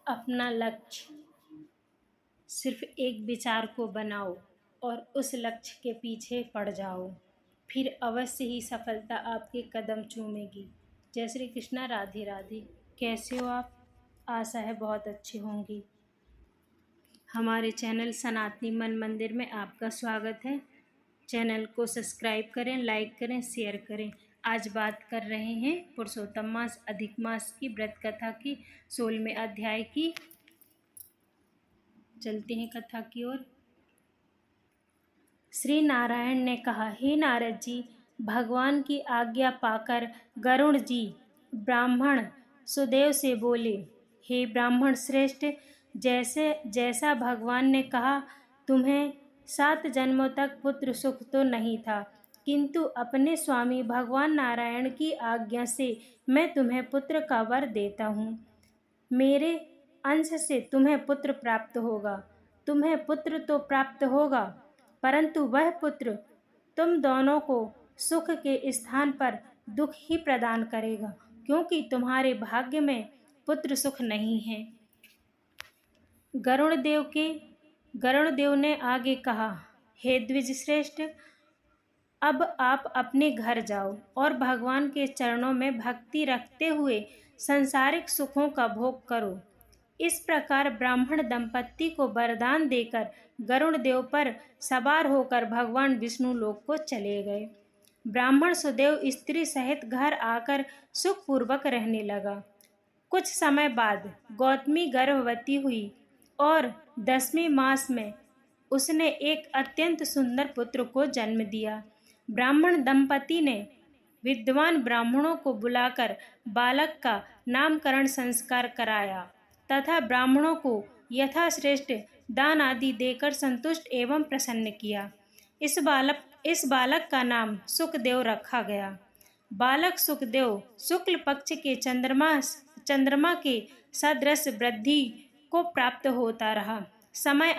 अपना लक्ष्य सिर्फ एक विचार को बनाओ और उस लक्ष्य के पीछे पड़ जाओ, फिर अवश्य ही सफलता आपके कदम चूमेगी। जय श्री कृष्णा। राधे राधे। कैसे हो आप? आशा है बहुत अच्छे होंगी। हमारे चैनल सनातनी मन मंदिर में आपका स्वागत है। चैनल को सब्सक्राइब करें, लाइक करें, शेयर करें। आज बात कर रहे हैं पुरुषोत्तम मास अधिक मास की व्रत कथा की 16वें अध्याय की। चलते हैं कथा की ओर। श्री नारायण ने कहा, हे नारद जी, भगवान की आज्ञा पाकर गरुड़ जी ब्राह्मण सुदेव से बोले, हे ब्राह्मण श्रेष्ठ, जैसा भगवान ने कहा, तुम्हें 7 जन्मों तक पुत्र सुख तो नहीं था, किंतु अपने स्वामी भगवान नारायण की आज्ञा से मैं तुम्हें पुत्र का वर देता हूँ। मेरे अंश से तुम्हें पुत्र प्राप्त होगा। तुम्हें पुत्र तो प्राप्त होगा, परंतु वह पुत्र तुम दोनों को सुख के स्थान पर दुख ही प्रदान करेगा, क्योंकि तुम्हारे भाग्य में पुत्र सुख नहीं है। गरुड़ देव ने आगे कहा, हे द्विज श्रेष्ठ, अब आप अपने घर जाओ और भगवान के चरणों में भक्ति रखते हुए सांसारिक सुखों का भोग करो। इस प्रकार ब्राह्मण दंपत्ति को वरदान देकर गरुड़ देव पर सवार होकर भगवान विष्णु लोक को चले गए। ब्राह्मण सुदेव स्त्री सहित घर आकर सुखपूर्वक रहने लगा। कुछ समय बाद गौतमी गर्भवती हुई और 10वें मास में उसने एक अत्यंत सुंदर पुत्र को जन्म दिया। ब्राह्मण दंपति ने विद्वान ब्राह्मणों को बुलाकर बालक का नामकरण संस्कार कराया तथा ब्राह्मणों को यथाश्रेष्ठ दान आदि देकर संतुष्ट एवं प्रसन्न किया। इस बालक का नाम सुखदेव रखा गया। बालक सुखदेव शुक्ल पक्ष के चंद्रमा के सदृश वृद्धि को प्राप्त होता रहा। समय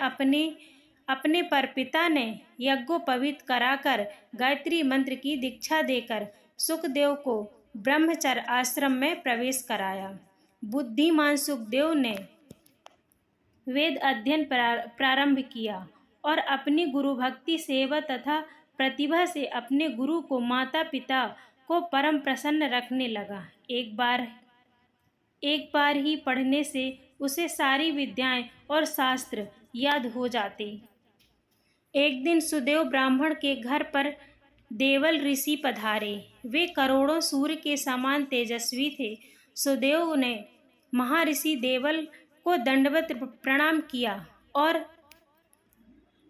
अपने पर पिता ने यज्ञोपवीत कराकर गायत्री मंत्र की दीक्षा देकर सुखदेव को ब्रह्मचर्य आश्रम में प्रवेश कराया। बुद्धिमान सुखदेव ने वेद अध्ययन प्रारंभ किया और अपनी गुरु भक्ति सेवा तथा प्रतिभा से अपने गुरु को माता पिता को परम प्रसन्न रखने लगा। एक बार ही पढ़ने से उसे सारी विद्याएं और शास्त्र याद हो जाते। एक दिन सुदेव ब्राह्मण के घर पर देवल ऋषि पधारे। वे करोड़ों सूर्य के समान तेजस्वी थे। सुदेव ने महर्षि देवल को दंडवत प्रणाम किया और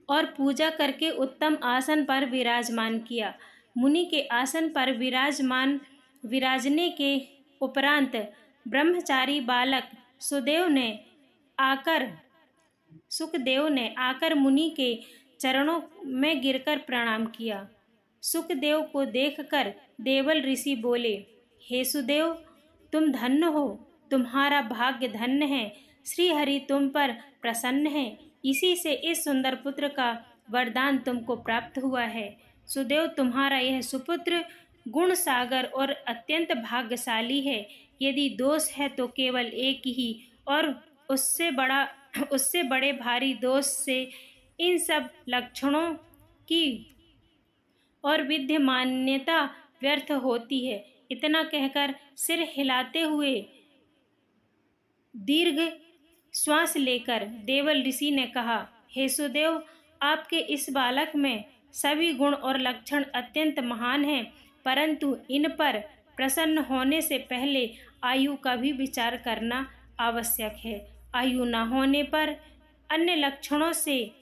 पूजा करके उत्तम आसन पर विराजमान किया। मुनि के आसन पर विराजने के उपरांत ब्रह्मचारी बालक सुखदेव ने आकर मुनि के चरणों में गिरकर प्रणाम किया। सुखदेव को देखकर देवल ऋषि बोले, हे सुदेव, तुम धन्य हो, तुम्हारा भाग्य धन्य है। श्री हरि तुम पर प्रसन्न है, इसी से इस सुंदर पुत्र का वरदान तुमको प्राप्त हुआ है। सुदेव, तुम्हारा यह सुपुत्र गुण सागर और अत्यंत भाग्यशाली है। यदि दोष है तो केवल एक ही, और उससे बड़े भारी दोष से इन सब लक्षणों की और विद्यमान्यता व्यर्थ होती है। इतना कहकर सिर हिलाते हुए दीर्घ श्वास लेकर देवल ऋषि ने कहा, हे सुदेव, आपके इस बालक में सभी गुण और लक्षण अत्यंत महान हैं, परंतु इन पर प्रसन्न होने से पहले आयु का भी विचार करना आवश्यक है। आयु न होने पर अन्य लक्षणों से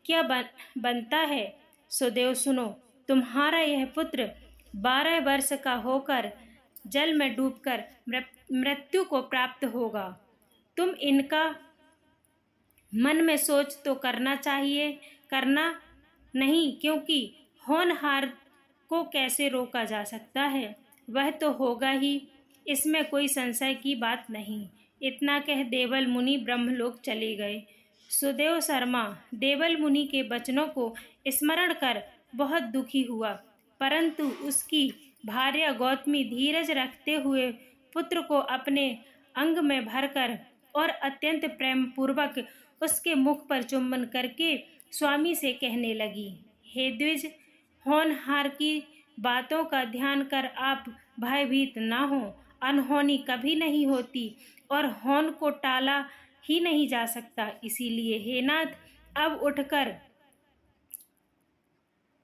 क्या बनता है। सुदेव सुनो, तुम्हारा यह पुत्र 12 वर्ष का होकर जल में डूबकर मृत्यु को प्राप्त होगा। तुम इनका मन में सोच तो करना नहीं, क्योंकि होनहार को कैसे रोका जा सकता है, वह तो होगा ही, इसमें कोई संशय की बात नहीं। इतना कह देवल मुनि ब्रह्मलोक चले गए। सुदेव शर्मा देवल मुनि के वचनों को स्मरण कर बहुत दुखी हुआ, परंतु उसकी भार्या गौतमी धीरज रखते हुए पुत्र को अपने अंग में भरकर और अत्यंत प्रेम पूर्वक उसके मुख पर चुंबन करके स्वामी से कहने लगी, हे द्विज, होनहार की बातों का ध्यान कर आप भयभीत ना हो। अनहोनी कभी नहीं होती और होन को टाला ही नहीं जा सकता। इसीलिए हे नाथ, अब उठकर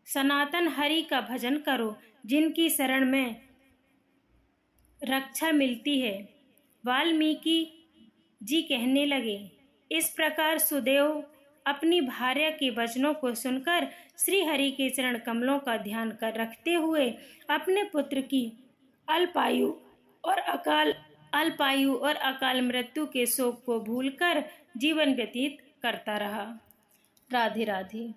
सनातन हरि का भजन करो, जिनकी शरण में रक्षा मिलती है। वाल्मीकि जी कहने लगे, इस प्रकार सुदेव अपनी भार्या के वचनों को सुनकर श्री हरि के चरण कमलों का ध्यान कर रखते हुए अपने पुत्र की अल्पायु और अकाल मृत्यु के शोक को भूलकर जीवन व्यतीत करता रहा। राधे राधे।